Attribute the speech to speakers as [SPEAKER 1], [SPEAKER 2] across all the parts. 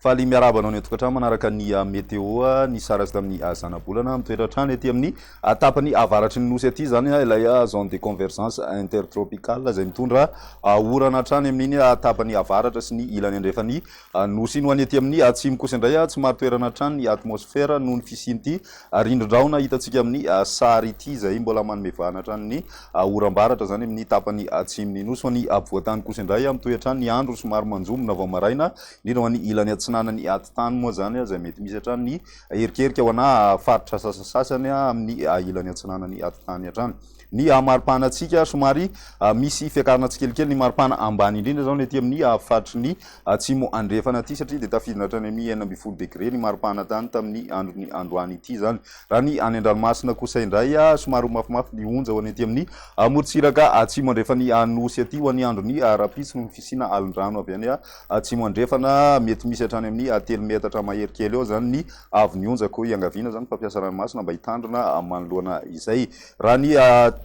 [SPEAKER 1] faly miarabana ny tokatrano manaraka ny météo ny sara sy tamin'ny zanabolana mitoetratrano ety amin'ny tapany avaratry ny nosy aty zany ilay zone de convergence intertropicale zay mitondra orana trany amin'iny tapany avaratra sy ny ilany andrefany nosy iny ho any ety amin'ny atsimo kosa indray tsy maro toerana trany ny atmosfera noho ny fisianyty rindrindraona hitantsika amin'ny sary ity zay mbola manome vahana trany ny oram-baratra zany amin'ny tapany atsimony nosy ho any ampovoatany kosa indray mitoetrany ny andro somary manjomona vao maraina indrindra ho any ilany atsinanany atitany moa zany zay mety misy hatrany ny erikerika ho ana faritra sasasasany amin'ny ilany atsinanany atitany hatrany ny maripana atsika somary misy fiakarana tsikelikely ny maripana ambany indrindra zao ety amin'ny faritry ny atsimo andrefana aty satria de tafidina hatrany amin'ny 9 degré ny maripana tany tamin'ny androny androany ity zany raha ny any andranomasina kosa indray somary mafimafy ny onja ho any ety amin'ny morotsiraka atsimo andrefany anosy aty ho any androny rapitsy no fisina alondrano avy any atsimo andrefana mety misy hatrany amin'ny 3 metatra maherikely eo zany ny avy ny onjako iangaviana zany fampiasa ranomasina mba hitandrina manoloana izay raha ny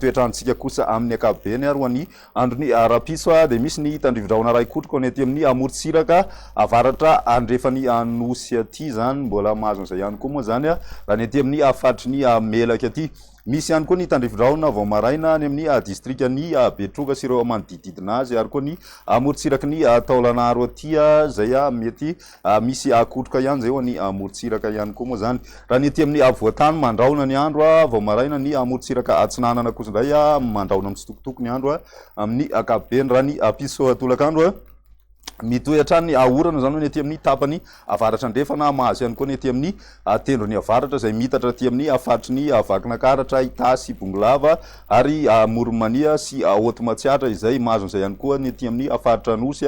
[SPEAKER 1] toetrantsika kosa amin'ny akapobeny ary ho any androny rapitso de misy ny tandrivindraona ray kotroko any ety amin'ny morotsiraka avaratra andrefany anosy aty zany mbola mahazo an'izay ihany koa moa zany raha ny ety amin'ny faritry ny melaka aty misy ihany koa ny tandrivindraona vao maraina any amin'ny district ny Betroka sy ireo manodididina azy ary koa ny morotsiraka ny Taolanaro aty zay mety misy kotroka ihany zay ho any morotsiraka ihany koa moa zany raha ny ety amin'ny voatany mandraona ny andro vao maraina ny morotsiraka atsinanana kosa indray mandraona mitsitokotoko ny andro amin'ny akapobeny raha ny piso tolakandro mitohy hatrany orana zany ny ety amin'ny tapany avaratra andrefana mahazo ihany koa ny ety amin'ny tendrony avaratra zay mitatra aty amin'ny faritry ny vakinankaratra itasy bongolava ary moromania sy otomatsiatra izay mahazo an'izay ihany koa ny ety amin'ny faritra nosy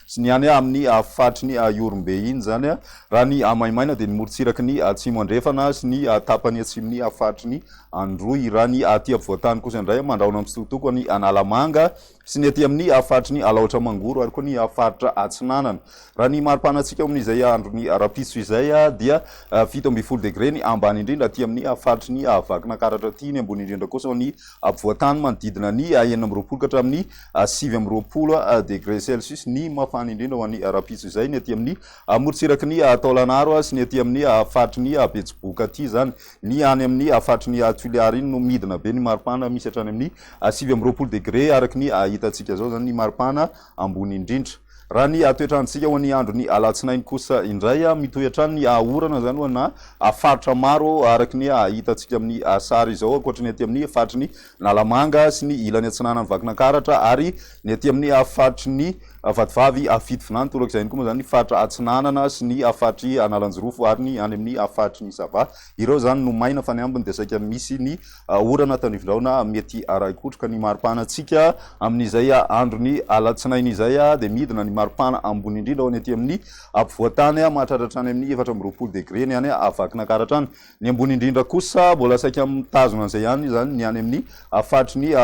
[SPEAKER 1] sy ny any amin'ny faritry ny iorombe iny zany raha ny maimaina de ny morotsiraky ny atsimo andrefana sy ny tapany atsimony faritry ny androy raha ny aty avoatany kosa indray mandraona mitsitokotoko ny analamanga sy ny ety amin'ny faritry ny alaotra mangoro ary koa ny faritra atsinanana raha ny maripana atsika amin'izay androny rapitso izay dia 17 degré ny ambany indrindra aty amin'ny faritry ny vakinankaratra aty ny ambony indrindra kosa ny ampovoatany manodidina ny 9 hatramin'ny 7 degré celsius ny mafana indrindra ho any rapitso izay ny ety amin'ny morotsiraky ny Taolanaro sy ny ety amin'ny faritry ny Betsiboka aty zany ny any amin'ny faritry ny Tuiliary iny no midina be ny maripana misy hatrany amin'ny 17 degré araky ny hitantsika zao zany ny maripana ambony indrindra raha ny toetrantsika ho any andro ny alatsinainy kosa indray mitohy hatrany ny orana zany ho na faritra maro araky ny hitantsika amin'ny sary izao ankoatra ny ety amin'ny faritry ny Nalamanga sy ny ilany atsinanany vakinankaratra ary ny ety amin'ny faritry ny vatovavy fitovinany tolaka izay koa moa zany ny faritra atsinanana sy ny faritry analanjirofo ary ny any amin'ny faritry ny Sava ireo zany no maina fa ny ambiny de saika misy ny orana tandrivindraona mety araikotroka ny maripana atsika amin'izay andro ny alatsinainy izay de midina ny maripana ambony indrindra ho any ety amin'ny ampovoatany mahatratra any amin'ny 14 degré ny any vakinankaratra any ny ambony indrindra kosa mbola saika mitazona an'izay ihany zany ny any amin'ny faritry ny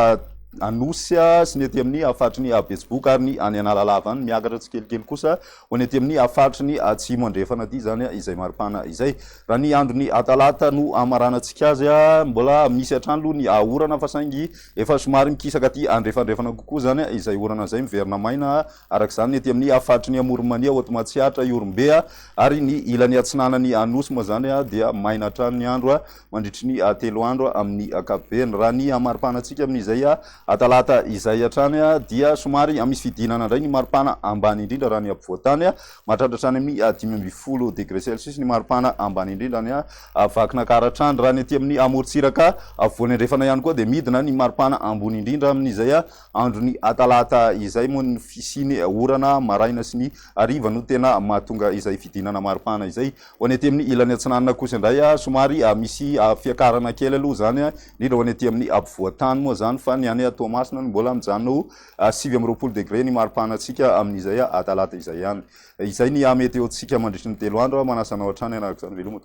[SPEAKER 1] anosy sy ny ety amin'ny faritry ny Betsiboka ary ny any analalava any miakatra tsikelikely kosa ho ny ety amin'ny faritry ny atsimo andrefana aty zany izay maripana izay raha ny andro ny atalata no amaranantsika azy mbola misy hatrany aloha ny orana fa saingy efa somary mikisaka aty andrefandrefana kokoa zany izay orana izay miverina maina arak'izany ny ety amin'ny faritry ny Moromania Otomatsiatra Iorombe ary ny ilany atsinanany anosy moa zany dia maina hatrany ny andro mandritry ny 3 andro amin'ny akapobeny raha ny maripana atsika amin'izay atalata izay hatrany dia somary misy fidinana indray ny maripana ambany indrindra raha ny ampovoatany mahatratra hatrany amin'ny 10 degré celsius ny maripana ambany indrindra ny vakinankaratra any raha ny ety amin'ny morotsiraka voany andrefana ihany koa de midina ny maripana ambony indrindra amin'izay andro ny atalata izay moa ny fisiny orana maraina sy ny ariva no tena mahatonga izay fidinana maripana izay ho any ety amin'ny ilany atsinanana kosa indray somary misy fiakarana kely aloha zany indrindra ho any ety amin'ny ampovoatany moa zany fa ny any Toamasina mbola mijanona 17 degré ny maripana atsika amin'izay atalata izay ihany izay ny meteo tsika mandritry ny 3 andro manasanao hatrany anaraka izany veloma.